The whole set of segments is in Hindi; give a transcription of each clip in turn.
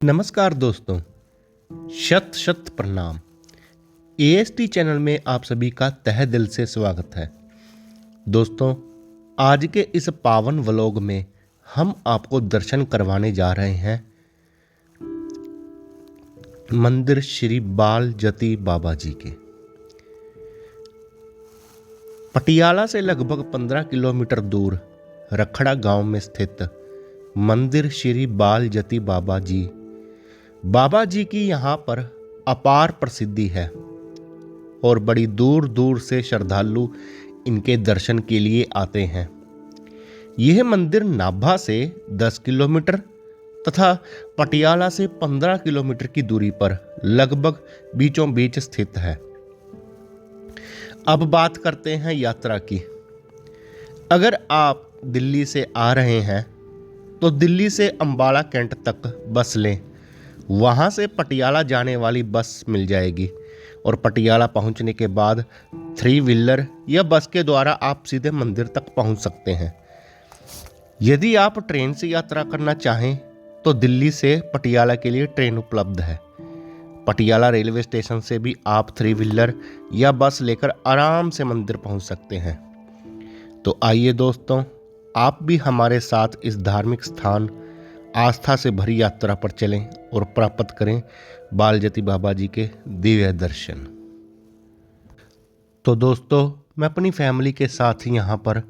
नमस्कार दोस्तों, शत शत प्रणाम। एएसटी चैनल में आप सभी का तहे दिल से स्वागत है। दोस्तों, आज के इस पावन व्लॉग में हम आपको दर्शन करवाने जा रहे हैं मंदिर श्री बाल जती बाबा जी के। पटियाला से लगभग 15 किलोमीटर दूर रखड़ा गांव में स्थित मंदिर श्री बाल जती बाबा जी की यहाँ पर अपार प्रसिद्धि है और बड़ी दूर दूर से श्रद्धालु इनके दर्शन के लिए आते हैं। यह मंदिर नाभा से 10 किलोमीटर तथा पटियाला से 15 किलोमीटर की दूरी पर लगभग बीचों बीच स्थित है। अब बात करते हैं यात्रा की। अगर आप दिल्ली से आ रहे हैं तो दिल्ली से अंबाला कैंट तक बस लें। वहाँ से पटियाला जाने वाली बस मिल जाएगी और पटियाला पहुँचने के बाद 3 व्हीलर या बस के द्वारा आप सीधे मंदिर तक पहुँच सकते हैं। यदि आप ट्रेन से यात्रा करना चाहें तो दिल्ली से पटियाला के लिए ट्रेन उपलब्ध है। पटियाला रेलवे स्टेशन से भी आप 3 व्हीलर या बस लेकर आराम से मंदिर पहुँच सकते हैं। तो आइए दोस्तों, आप भी हमारे साथ इस धार्मिक स्थान आस्था से भरी यात्रा पर चलें और प्राप्त करें बालजती बाबा जी के दिव्य दर्शन। तो दोस्तों, मैं अपनी फैमिली के साथ यहाँ पर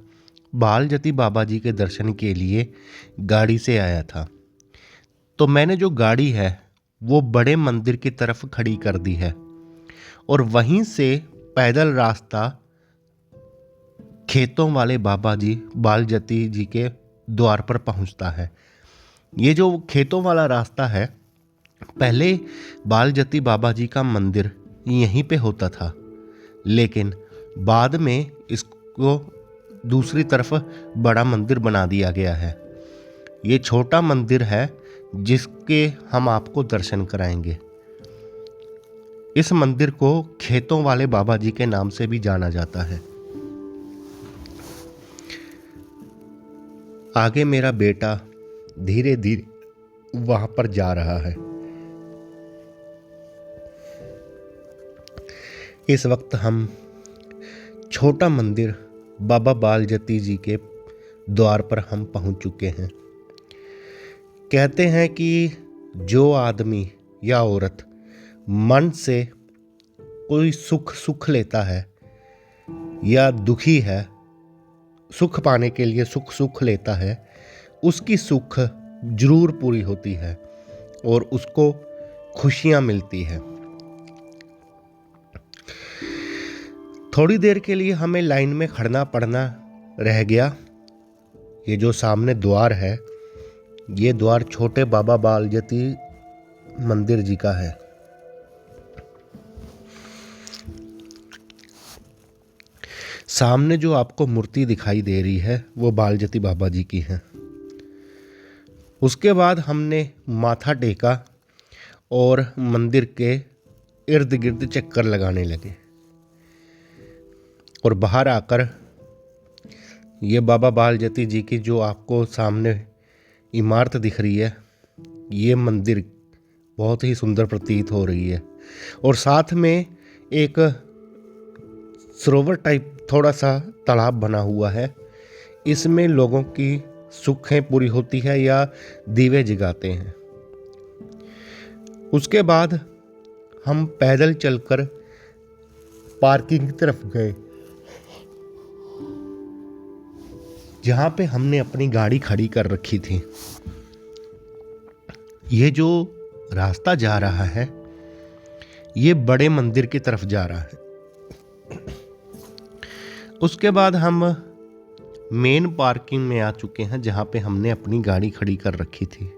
बालजती बाबा जी के दर्शन के लिए गाड़ी से आया था। तो मैंने जो गाड़ी है वो बड़े मंदिर की तरफ खड़ी कर दी है और वहीं से पैदल रास्ता खेतों वाले बाबा जी बालजती जी के द्वार पर पहुँचता है। ये जो खेतों वाला रास्ता है, पहले बालजती बाबा जी का मंदिर यहीं पे होता था, लेकिन बाद में इसको दूसरी तरफ बड़ा मंदिर बना दिया गया है। ये छोटा मंदिर है जिसके हम आपको दर्शन कराएंगे। इस मंदिर को खेतों वाले बाबा जी के नाम से भी जाना जाता है। आगे मेरा बेटा धीरे धीरे वहां पर जा रहा है। इस वक्त हम छोटा मंदिर बाबा बालजती जी के द्वार पर हम पहुंच चुके हैं। कहते हैं कि जो आदमी या औरत मन से कोई सुख लेता है या दुखी है, सुख पाने के लिए सुख लेता है, उसकी सुख जरूर पूरी होती है और उसको खुशियां मिलती है। थोड़ी देर के लिए हमें लाइन में खड़ना पड़ना रह गया। ये जो सामने द्वार है, ये द्वार छोटे बाबा बालजती मंदिर जी का है। सामने जो आपको मूर्ति दिखाई दे रही है वो बालजती बाबा जी की है। उसके बाद हमने माथा टेका और मंदिर के इर्द गिर्द चक्कर लगाने लगे और बाहर आकर ये बाबा बालजती जी की जो आपको सामने इमारत दिख रही है, ये मंदिर बहुत ही सुंदर प्रतीत हो रही है। और साथ में एक सरोवर टाइप थोड़ा सा तालाब बना हुआ है। इसमें लोगों की सुखें पूरी होती है या दीवे जगाते हैं। उसके बाद हम पैदल चलकर पार्किंग की तरफ गए, जहां पे हमने अपनी गाड़ी खड़ी कर रखी थी। ये जो रास्ता जा रहा है ये बड़े मंदिर की तरफ जा रहा है। उसके बाद हम मेन पार्किंग में आ चुके हैं, जहां पे हमने अपनी गाड़ी खड़ी कर रखी थी।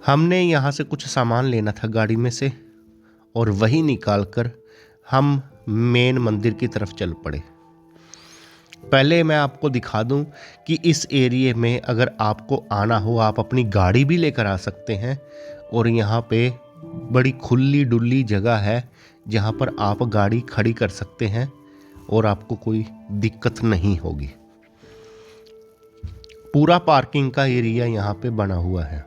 हमने यहां से कुछ सामान लेना था गाड़ी में से और वही निकालकर हम मेन मंदिर की तरफ चल पड़े। पहले मैं आपको दिखा दूं कि इस एरिए में अगर आपको आना हो, आप अपनी गाड़ी भी लेकर आ सकते हैं और यहाँ पे बड़ी खुली डुल्ली जगह है जहाँ पर आप गाड़ी खड़ी कर सकते हैं और आपको कोई दिक्कत नहीं होगी। पूरा पार्किंग का एरिया यहाँ पे बना हुआ है।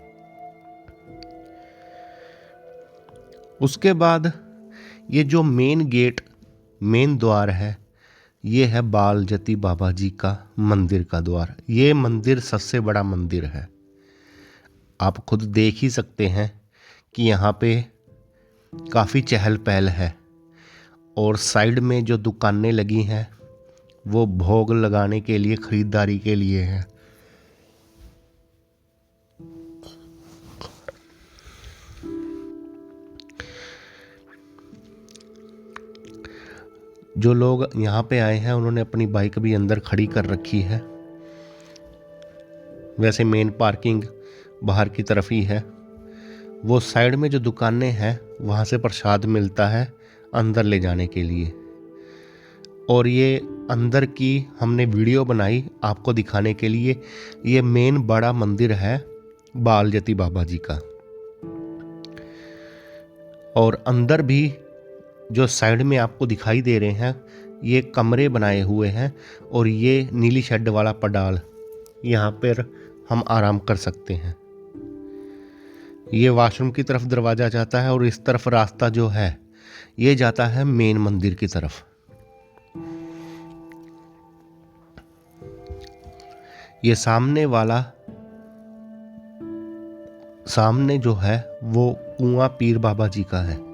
उसके बाद ये जो मेन गेट, मेन द्वार है, ये है बालजती बाबा जी का मंदिर का द्वार। ये मंदिर सबसे बड़ा मंदिर है। आप खुद देख ही सकते हैं कि यहाँ पे काफ़ी चहल पहल है और साइड में जो दुकानें लगी हैं वो भोग लगाने के लिए, खरीदारी के लिए है। जो लोग यहाँ पे आए हैं उन्होंने अपनी बाइक भी अंदर खड़ी कर रखी है। वैसे मेन पार्किंग बाहर की तरफ ही है। वो साइड में जो दुकानें हैं वहाँ से प्रसाद मिलता है अंदर ले जाने के लिए। और ये अंदर की हमने वीडियो बनाई आपको दिखाने के लिए। ये मेन बड़ा मंदिर है बालजती बाबा जी का। और अंदर भी जो साइड में आपको दिखाई दे रहे हैं ये कमरे बनाए हुए हैं और ये नीली शेड वाला पंडाल, यहाँ पर हम आराम कर सकते हैं। ये वॉशरूम की तरफ दरवाज़ा जाता है और इस तरफ रास्ता जो है ये जाता है मेन मंदिर की तरफ। ये सामने जो है वो कुआं पीर बाबा जी का है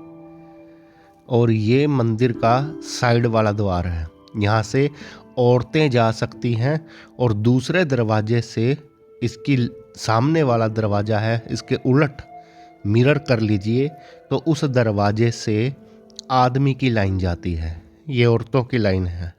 और ये मंदिर का साइड वाला द्वार है। यहाँ से औरतें जा सकती हैं और दूसरे दरवाजे से, इसकी सामने वाला दरवाज़ा है इसके उलट मिरर कर लीजिए तो उस दरवाजे से आदमी की लाइन जाती है, ये औरतों की लाइन है।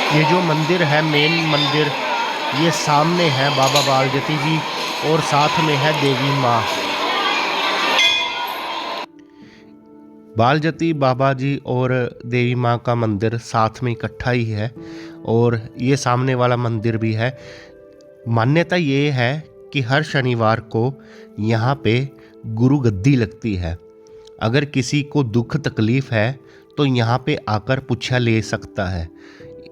ये जो मंदिर है मेन मंदिर, ये सामने है बाबा बालजती जी और साथ में है देवी माँ। बालजती बाबा जी और देवी माँ का मंदिर साथ में इकट्ठा ही है और ये सामने वाला मंदिर भी है। मान्यता ये है कि हर शनिवार को यहाँ पे गुरु गद्दी लगती है। अगर किसी को दुख तकलीफ है तो यहाँ पे आकर पूछा ले सकता है।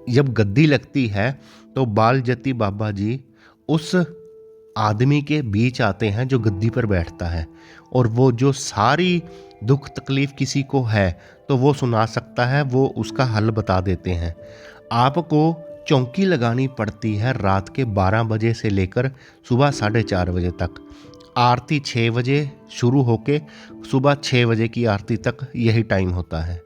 जब गद्दी लगती है तो बालजती बाबा जी उस आदमी के बीच आते हैं जो गद्दी पर बैठता है और वो जो सारी दुख तकलीफ किसी को है तो वो सुना सकता है, वो उसका हल बता देते हैं। आपको चौकी लगानी पड़ती है रात के 12 बजे से लेकर सुबह 4:30 बजे तक। आरती 6 बजे शुरू होके सुबह 6 बजे की आरती तक यही टाइम होता है।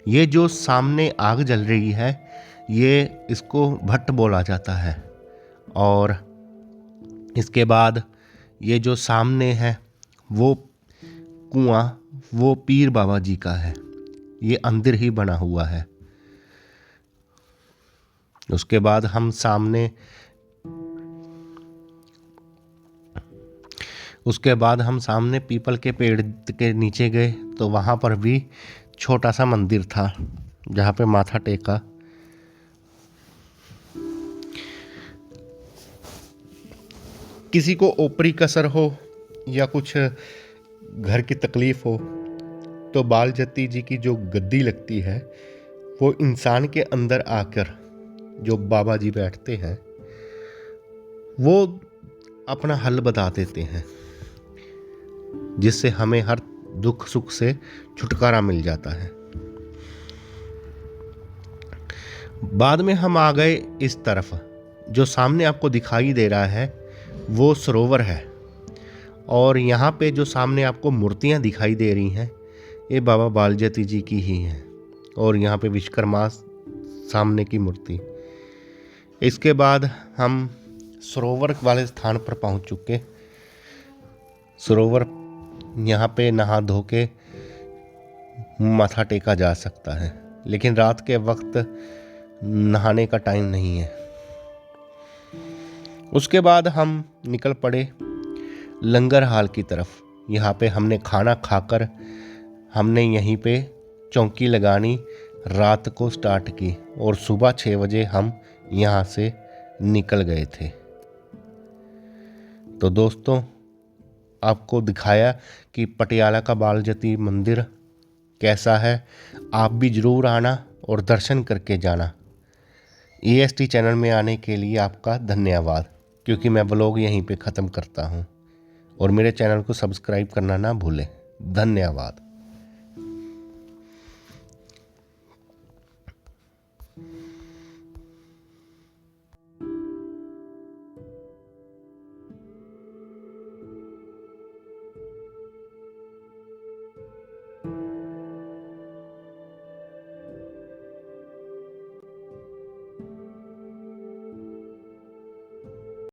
ये जो सामने आग जल रही है ये इसको भट्ट बोला जाता है। और इसके बाद ये जो सामने है वो कुआं वो पीर बाबा जी का है, ये अंदर ही बना हुआ है। उसके बाद हम सामने पीपल के पेड़ के नीचे गए तो वहाँ पर भी छोटा सा मंदिर था जहाँ पे माथा टेका। किसी को ओपरी कसर हो या कुछ घर की तकलीफ हो तो बालजती जी की जो गद्दी लगती है वो इंसान के अंदर आकर जो बाबा जी बैठते हैं वो अपना हल बता देते हैं, जिससे हमें हर दुख सुख से छुटकारा मिल जाता है। बाद में हम आ गए इस तरफ, जो सामने आपको दिखाई दे रहा है वो सरोवर है और यहाँ पे जो सामने आपको मूर्तियाँ दिखाई दे रही हैं ये बाबा बालजती जी की ही हैं और यहाँ पे विश्वकर्मा सामने की मूर्ति। इसके बाद हम सरोवर वाले स्थान पर पहुँच चुके। सरोवर यहाँ पे नहा धो के माथा टेका जा सकता है, लेकिन रात के वक्त नहाने का टाइम नहीं है। उसके बाद हम निकल पड़े लंगर हाल की तरफ। यहाँ पे हमने खाना खाकर हमने यहीं पे चौकी लगानी रात को स्टार्ट की और सुबह 6 बजे हम यहाँ से निकल गए थे। तो दोस्तों, आपको दिखाया कि पटियाला का बालजती मंदिर कैसा है। आप भी ज़रूर आना और दर्शन करके जाना। EST चैनल में आने के लिए आपका धन्यवाद, क्योंकि मैं ब्लॉग यहीं पे ख़त्म करता हूँ। और मेरे चैनल को सब्सक्राइब करना ना भूलें। धन्यवाद।